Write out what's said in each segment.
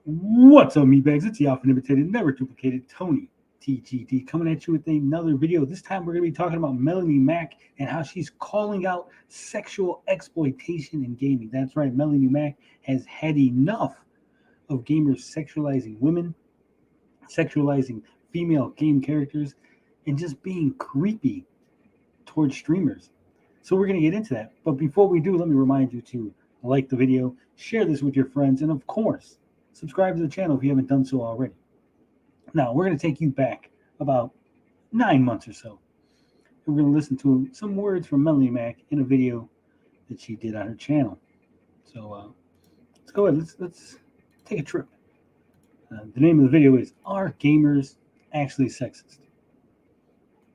What's up, meatbags? It's the often imitated, never duplicated Tony TGD coming at you with another video. This time we're going to be talking about Melonie Mac and how she's calling out sexual exploitation in gaming. That's right, Melonie Mac has had enough of gamers sexualizing women, sexualizing female game characters, and just being creepy towards streamers. So we're going to get into that. But before we do, let me remind you to like the video, share this with your friends, and of course, subscribe to the channel if you haven't done so already. Now, we're going to take you back about 9 months or so. And we're going to listen to some words from Melonie Mac in a video that she did on her channel. So let's go ahead. Let's take a trip. The name of the video is Are Gamers Actually Sexist?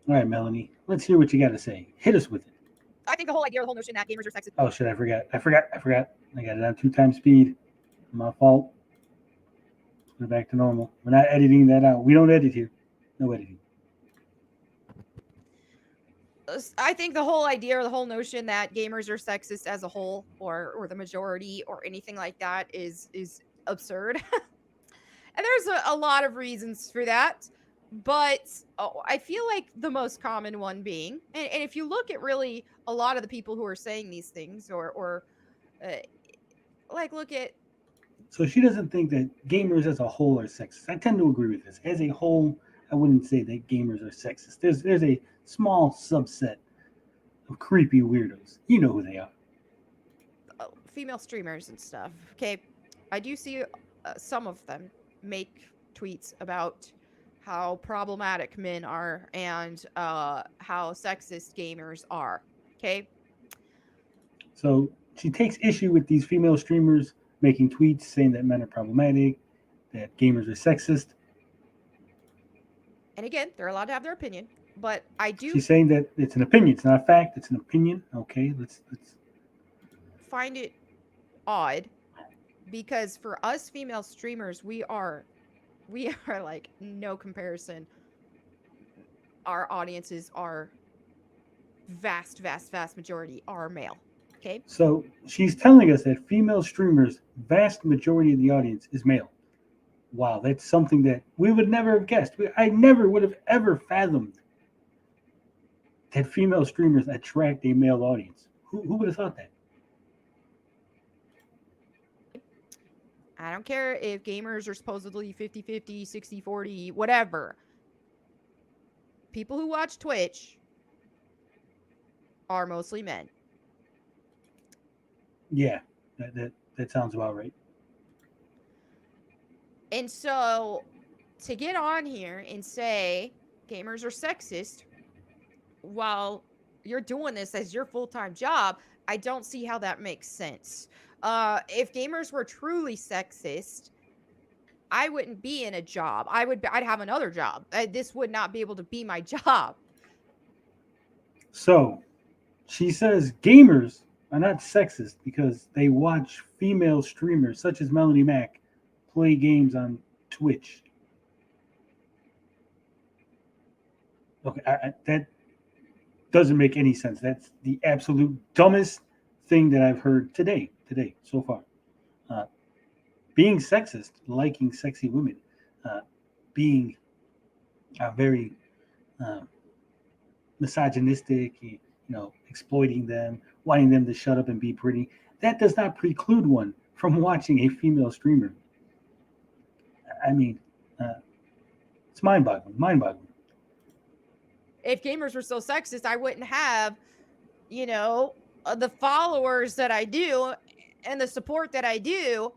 All right, Melonie, let's hear what you got to say. Hit us with it. I think the whole idea, the whole notion that gamers are sexist. Oh, shit, I forgot. I got it on 2x speed. My fault. We're back to normal. We're not editing that out. We don't edit here. No editing. I think the whole idea or the whole notion that gamers are sexist as a whole or the majority or anything like that is absurd. And there's a lot of reasons for that. But I feel like the most common one being, and if you look at really a lot of the people who are saying these things or look at. So she doesn't think that gamers as a whole are sexist. I tend to agree with this. As a whole, I wouldn't say that gamers are sexist. There's a small subset of creepy weirdos. You know who they are. Female streamers and stuff. Okay, I do see some of them make tweets about how problematic men are and how sexist gamers are. Okay. So she takes issue with these female streamers making tweets saying that men are problematic, that gamers are sexist. And again, they're allowed to have their opinion, but I do. She's saying that it's an opinion. It's not a fact. It's an opinion. Okay, let's find it odd because for us female streamers, we are like no comparison. Our audiences are vast majority are male. Okay. So she's telling us that female streamers, vast majority of the audience is male. Wow, that's something that we would never have guessed. I never would have ever fathomed that female streamers attract a male audience. Who would have thought that? I don't care if gamers are supposedly 50-50, 60-40, whatever. People who watch Twitch are mostly men. Yeah, that sounds about right. And so to get on here and say gamers are sexist while you're doing this as your full-time job, I don't see how that makes sense. If gamers were truly sexist, I wouldn't be in a job. I'd have another job. This would not be able to be my job. So she says gamers are not sexist because they watch female streamers such as Melonie Mac play games on Twitch. Okay, that doesn't make any sense. That's the absolute dumbest thing that I've heard today so far. Being sexist, liking sexy women, being very misogynistic, exploiting them, wanting them to shut up and be pretty, that does not preclude one from watching a female streamer. I mean, it's mind-boggling. If gamers were so sexist, I wouldn't have, the followers that I do and the support that I do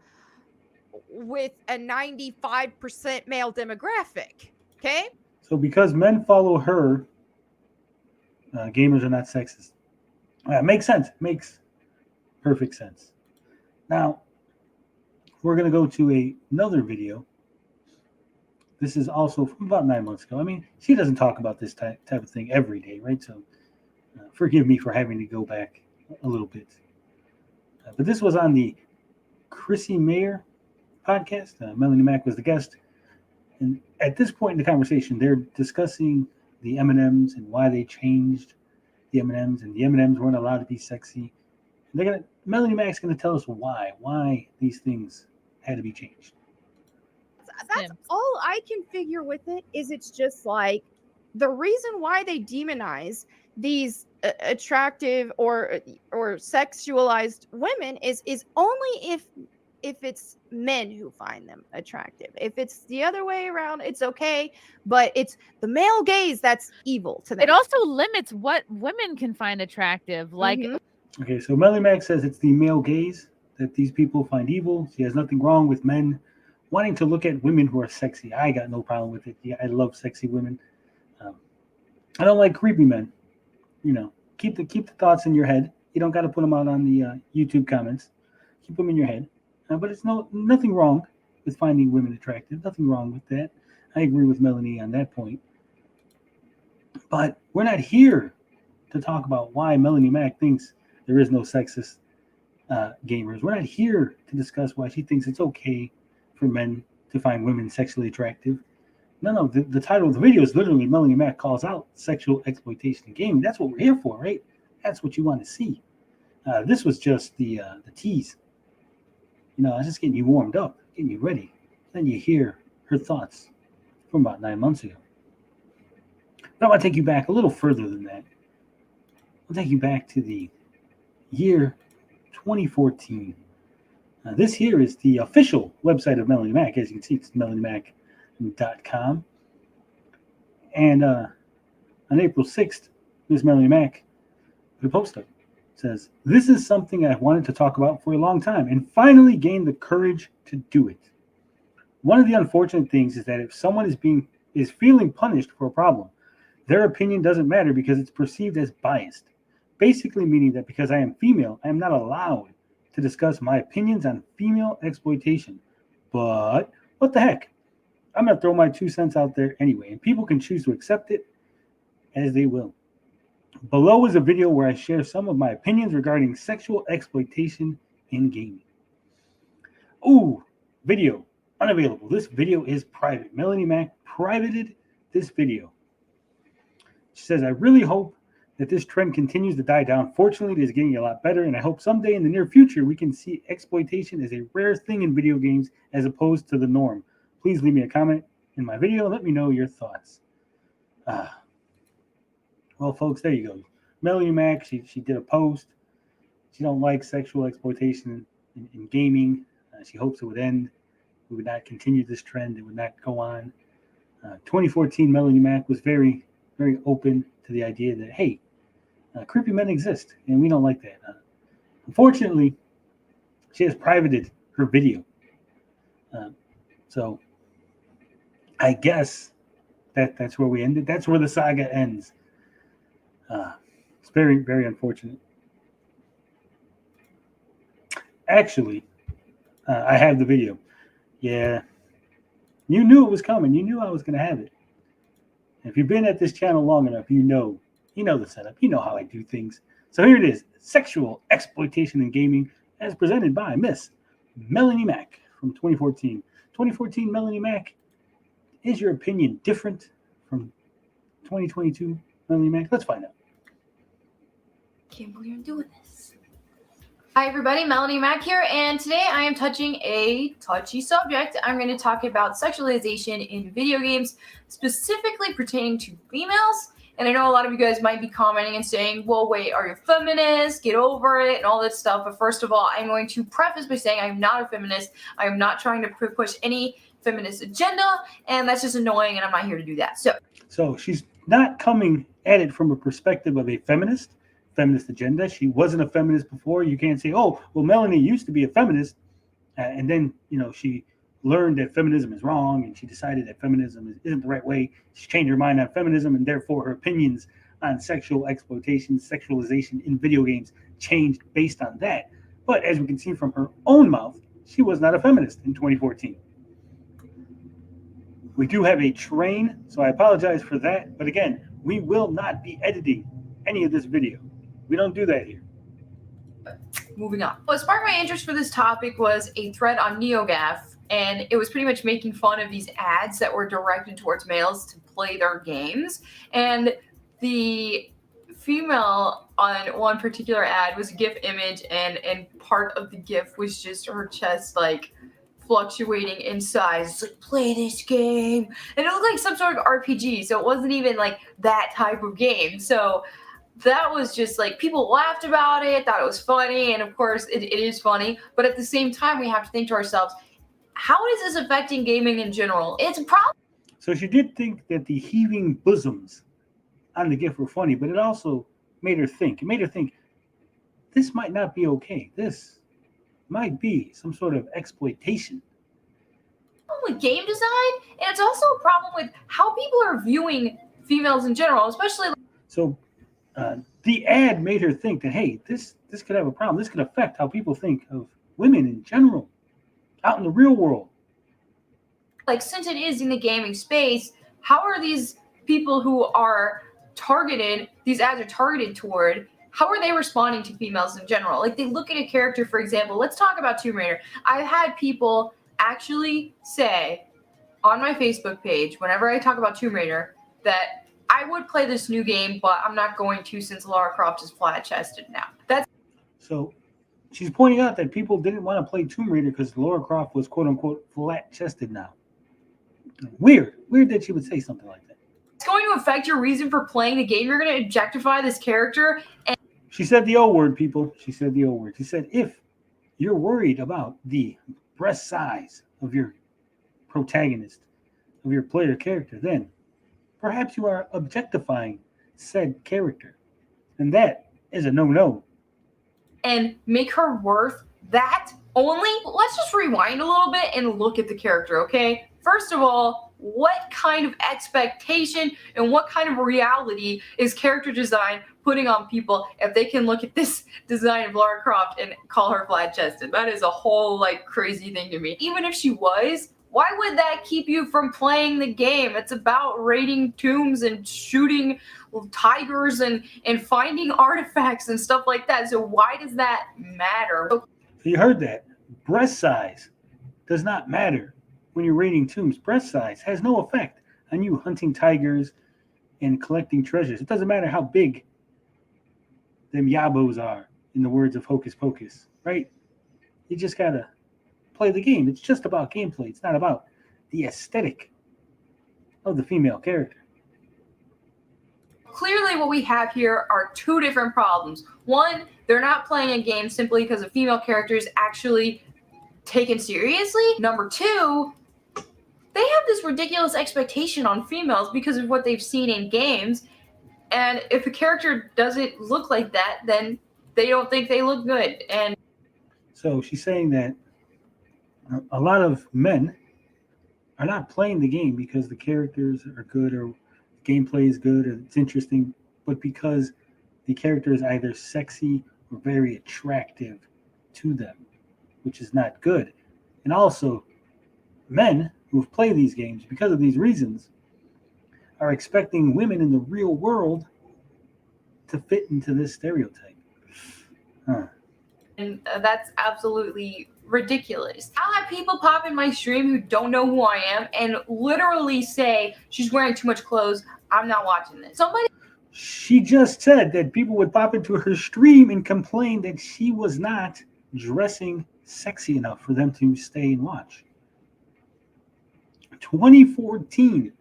with a 95% male demographic. Okay? So because men follow her, gamers are not sexist. Makes sense. Makes perfect sense. Now, we're going to go to another video. This is also from about 9 months ago. I mean, she doesn't talk about this type of thing every day, right? So forgive me for having to go back a little bit. But this was on the Chrissy Mayer podcast. Melonie Mac was the guest. And at this point in the conversation, they're discussing the M&Ms and why they changed the M&Ms, and the M&Ms weren't allowed to be sexy. And Melonie Mac's going to tell us why these things had to be changed. that's all I can figure with it. Is it's just like the reason why they demonize these attractive or sexualized women is only if it's men who find them attractive. If it's the other way around, it's okay, but it's the male gaze that's evil to them. It also limits what women can find attractive. Like, okay, so Melonie Mac says it's the male gaze that these people find evil. She has nothing wrong with men wanting to look at women who are sexy. I got no problem with it. Yeah, I love sexy women. I don't like creepy men. You know, keep the thoughts in your head. You don't got to put them out on the YouTube comments. Keep them in your head. But it's nothing wrong with finding women attractive. Nothing wrong with that. I agree with Melonie on that point. But we're not here to talk about why Melonie Mac thinks there is no sexist gamers. We're not here to discuss why she thinks it's okay for men to find women sexually attractive. No. The title of the video is literally Melonie Mac calls out sexual exploitation in gaming. That's what we're here for, right? That's what you want to see. This was just the tease. You know, I was just getting you warmed up, getting you ready. Then you hear her thoughts from about 9 months ago. But I want to take you back a little further than that. I'll take you back to the year 2014. This here is the official website of Melonie Mac. As you can see, it's meloniemac.com. And on April 6th, Ms. Melonie Mac put a post up. It says, "This is something I wanted to talk about for a long time and finally gained the courage to do it. One of the unfortunate things is that if someone is feeling punished for a problem, their opinion doesn't matter because it's perceived as biased. Basically meaning that because I am female, I am not allowed to discuss my opinions on female exploitation. But what the heck? I'm going to throw my 2 cents out there anyway, and people can choose to accept it as they will. Below is a video where I share some of my opinions regarding sexual exploitation in gaming." Ooh, video unavailable. This video is private. Melonie Mac privated this video. She says, "I really hope that this trend continues to die down. Fortunately, it is getting a lot better, and I hope someday in the near future we can see exploitation as a rare thing in video games as opposed to the norm. Please leave me a comment in my video and let me know your thoughts." Well, folks, there you go. Melonie Mac, she did a post. She don't like sexual exploitation in gaming. She hopes it would end. We would not continue this trend. It would not go on. 2014, Melonie Mac was very, very open to the idea that, hey, creepy men exist, and we don't like that. Unfortunately, she has privated her video. So I guess that's where we ended. That's where the saga ends. It's very, very unfortunate. Actually, I have the video. Yeah, you knew it was coming. You knew I was going to have it. If you've been at this channel long enough, you know the setup. You know how I do things. So here it is: sexual exploitation in gaming, as presented by Miss Melonie Mac from 2014. 2014 Melonie Mac. Is your opinion different from 2022 Melonie Mac? Let's find out. Can't believe I'm doing this. Hi everybody, Melonie Mac here, and today I am touching a touchy subject. I'm going to talk about sexualization in video games, specifically pertaining to females. And I know a lot of you guys might be commenting and saying, well, wait, are you a feminist? Get over it and all this stuff. But first of all, I'm going to preface by saying I'm not a feminist. I am not trying to push any feminist agenda, and that's just annoying, and I'm not here to do that. So she's not coming at it from a perspective of a feminist agenda. She wasn't a feminist before. You can't say, oh, well, Melonie used to be a feminist, and then, she learned that feminism is wrong, and she decided that feminism isn't the right way. She changed her mind on feminism, and therefore her opinions on sexual exploitation, sexualization in video games changed based on that. But as we can see from her own mouth, she was not a feminist in 2014. We do have a train, so I apologize for that. But again, we will not be editing any of this video. We don't do that here. Moving on. What sparked my interest for this topic was a thread on NeoGAF, and it was pretty much making fun of these ads that were directed towards males to play their games. And the female on one particular ad was a GIF image, and part of the GIF was just her chest like fluctuating in size. It's like, play this game. And it looked like some sort of RPG, so it wasn't even like that type of game. So that was just like, people laughed about it, thought it was funny, and of course it is funny, but at the same time we have to think to ourselves, how is this affecting gaming in general? It's a problem. So she did think that the heaving bosoms on the GIF were funny, but it also made her think. It made her think, this might not be okay. This might be some sort of exploitation. With game design, and it's also a problem with how people are viewing females in general, especially. So the ad made her think that, hey, this could have a problem. This could affect how people think of women in general out in the real world. Like, since it is in the gaming space, how are these people who are targeted, these ads are targeted toward, how are they responding to females in general? Like, they look at a character, for example, let's talk about Tomb Raider. I've had people actually say on my Facebook page, whenever I talk about Tomb Raider, that I would play this new game, but I'm not going to since Lara Croft is flat-chested now. So she's pointing out that people didn't want to play Tomb Raider because Lara Croft was quote-unquote flat-chested now. Weird that she would say something like that. It's going to affect your reason for playing the game. You're going to objectify this character. And she said the O word, people. She said the O word. She said, if you're worried about the breast size of your protagonist, of your player character, then perhaps you are objectifying said character. And that is a no-no. And make her worth that only. Let's just rewind a little bit and look at the character, okay? First of all, what kind of expectation and what kind of reality is character design putting on people if they can look at this design of Lara Croft and call her flat-chested? That is a whole, like, crazy thing to me. Even if she was, why would that keep you from playing the game? It's about raiding tombs and shooting tigers and finding artifacts and stuff like that. So why does that matter? So you heard that. Breast size does not matter when you're raiding tombs. Breast size has no effect on you hunting tigers and collecting treasures. It doesn't matter how big them yabos are, in the words of Hocus Pocus, right? You just gotta play the game. It's just about gameplay. It's not about the aesthetic of the female character. Clearly what we have here are two different problems. One, they're not playing a game simply because a female character is actually taken seriously. Number two, they have this ridiculous expectation on females because of what they've seen in games. And if a character doesn't look like that, then they don't think they look good. And so she's saying that a lot of men are not playing the game because the characters are good or gameplay is good or it's interesting, but because the character is either sexy or very attractive to them, which is not good. And also, men who've played these games because of these reasons are expecting women in the real world to fit into this stereotype. And that's absolutely ridiculous. I'll have people pop in my stream who don't know who I am and literally say, she's wearing too much clothes, I'm not watching this. She just said that people would pop into her stream and complain that she was not dressing sexy enough for them to stay and watch. 2014.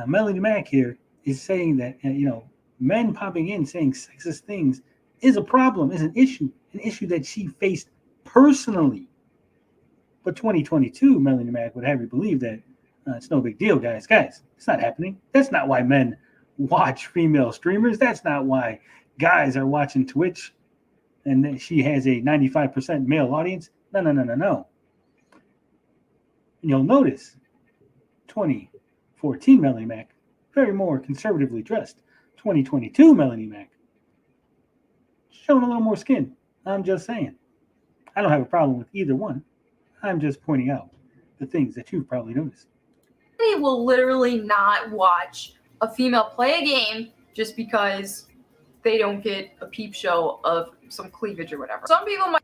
Melonie Mac here is saying that, men popping in saying sexist things is a problem, is an issue that she faced personally. But 2022, Melonie Mac would have you believe that it's no big deal, guys. It's not happening. That's not why men watch female streamers. That's not why guys are watching Twitch and she has a 95% male audience. No. And you'll notice 2014 Melonie Mac, very more conservatively dressed. 2022 Melonie Mac, showing a little more skin. I'm just saying. I don't have a problem with either one. I'm just pointing out the things that you've probably noticed. They will literally not watch a female play a game just because they don't get a peep show of some cleavage or whatever. Some people might.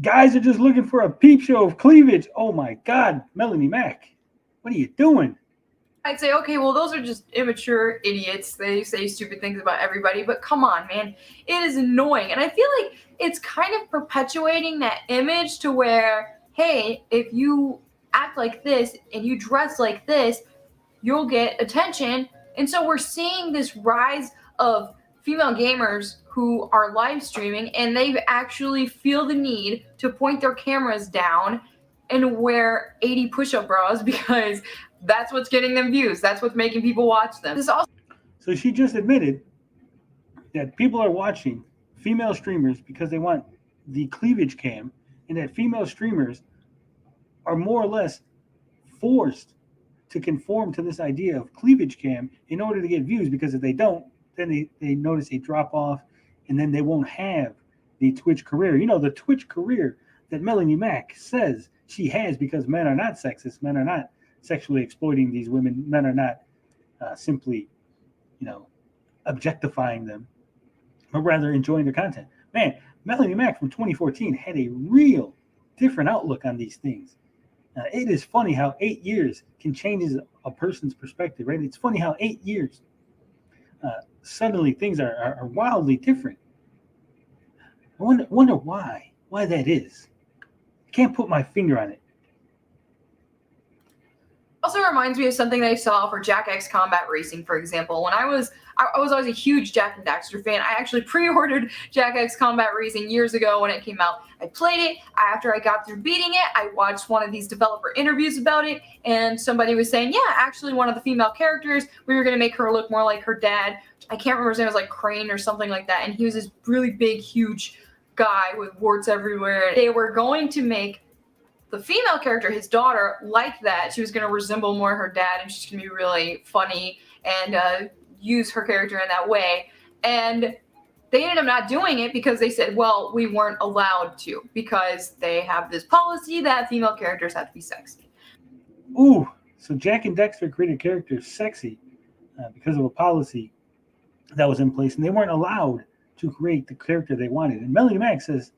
Guys are just looking for a peep show of cleavage. Oh my God, Melonie Mac, what are you doing? I'd say, okay, well, those are just immature idiots. They say stupid things about everybody, but come on, man. It is annoying. And I feel like it's kind of perpetuating that image to where, hey, if you act like this and you dress like this, you'll get attention. And so we're seeing this rise of female gamers who are live streaming and they actually feel the need to point their cameras down and wear 80 push-up bras because that's what's getting them views. That's what's making people watch them. This also So she just admitted that people are watching female streamers because they want the cleavage cam, and that female streamers are more or less forced to conform to this idea of cleavage cam in order to get views, because if they don't, then they notice a drop off, and then they won't have the Twitch career. You know, the Twitch career that Melonie Mac says she has, because men are not sexist, men are not sexually exploiting these women, men are not simply, objectifying them, but rather enjoying their content. Man, Melonie Mac from 2014 had a real different outlook on these things. It is funny how 8 years can change a person's perspective, right? It's funny how 8 years, suddenly things are wildly different. I wonder why that is. I can't put my finger on it. also reminds me of something that I saw for Jack X Combat Racing, for example. When I was always a huge Jack and Daxter fan. I actually pre-ordered Jack X Combat Racing years ago when it came out. I played it. After I got through beating it, I watched one of these developer interviews about it, and somebody was saying, yeah, actually one of the female characters, we were going to make her look more like her dad. I can't remember his name, it was like Crane or something like that, and he was this really big, huge guy with warts everywhere. They were going to make the female character, his daughter, like that. She was going to resemble more her dad, and she's going to be really funny and use her character in that way. And they ended up not doing it because they said, well, we weren't allowed to, because they have this policy that female characters have to be sexy. Ooh, so Jack and Dexter created characters sexy because of a policy that was in place, and they weren't allowed to create the character they wanted. And Melonie Mac says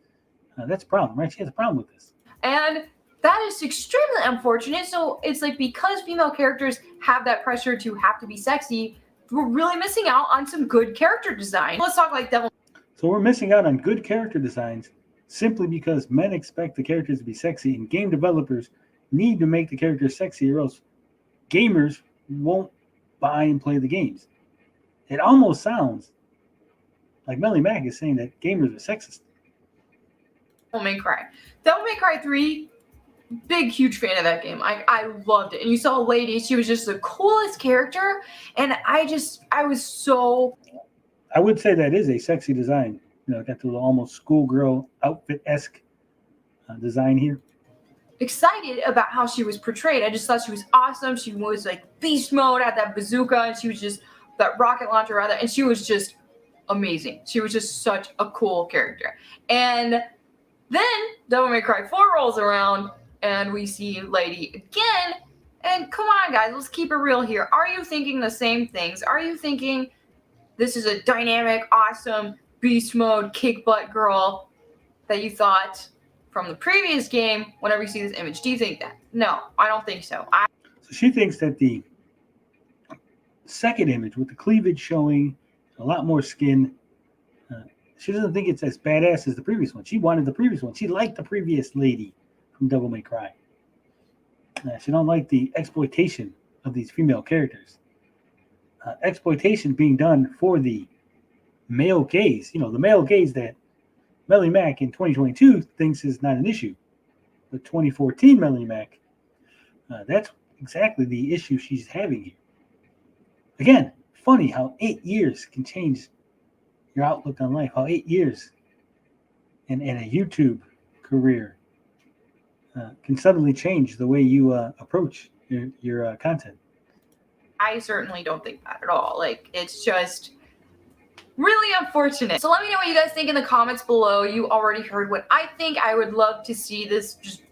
that's a problem, right? She has a problem with this. And that is extremely unfortunate. So it's like, because female characters have that pressure to have to be sexy, we're really missing out on some good character design. Let's talk like Devil. So we're missing out on good character designs simply because men expect the characters to be sexy, and game developers need to make the characters sexy, or else gamers won't buy and play the games. It almost sounds like Melonie Mac is saying that gamers are sexist. Devil May Cry. Devil May Cry 3, big, huge fan of that game. I loved it. And you saw a lady, she was just the coolest character. And I was so... I would say that is a sexy design. Got the almost schoolgirl outfit-esque design here. Excited about how she was portrayed. I just thought she was awesome. She was like beast mode, had that bazooka, and she was just that rocket launcher rather, and she was just amazing. She was just such a cool character. And then Devil May Cry 4 rolls around, and we see Lady again. And come on, guys, let's keep it real here. Are you thinking the same things? Are you thinking this is a dynamic, awesome, beast mode, kick butt girl that you thought from the previous game whenever you see this image? Do you think that? No, I don't think so. So she thinks that the second image with the cleavage showing, a lot more skin, she doesn't think it's as badass as the previous one. She wanted the previous one. She liked the previous lady from Devil May Cry. She don't like the exploitation of these female characters. Exploitation being done for the male gaze. The male gaze that Melonie Mac in 2022 thinks is not an issue. But 2014 Melonie Mac, that's exactly the issue she's having here. Again, funny how 8 years can change your outlook on life. How 8 years and a YouTube career can suddenly change the way you approach your content. I certainly don't think that at all. Like, it's just really unfortunate. So let me know what you guys think in the comments below. You already heard what I think. I would love to see this just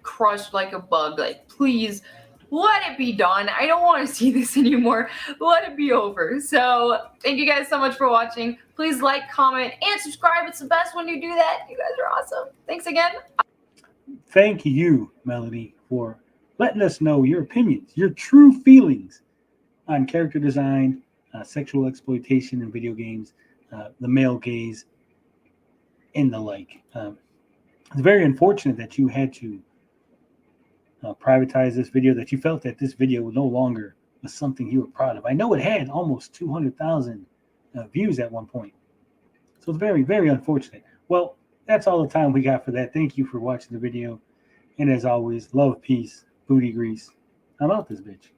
crushed like a bug. Like, please let it be done. I don't want to see this anymore. Let it be over. So thank you guys so much for watching. Please like, comment, and subscribe. It's the best when you do that. You guys are awesome. Thanks again. Thank you, Melonie, for letting us know your opinions, your true feelings on character design, sexual exploitation in video games, the male gaze, and the like. It's very unfortunate that you had to privatize this video, that you felt that this video no longer was something you were proud of. I know it had almost 200,000 views at one point. So it's very, very unfortunate. Well, that's all the time we got for that. Thank you for watching the video. And as always, love, peace, booty grease. I'm out this bitch.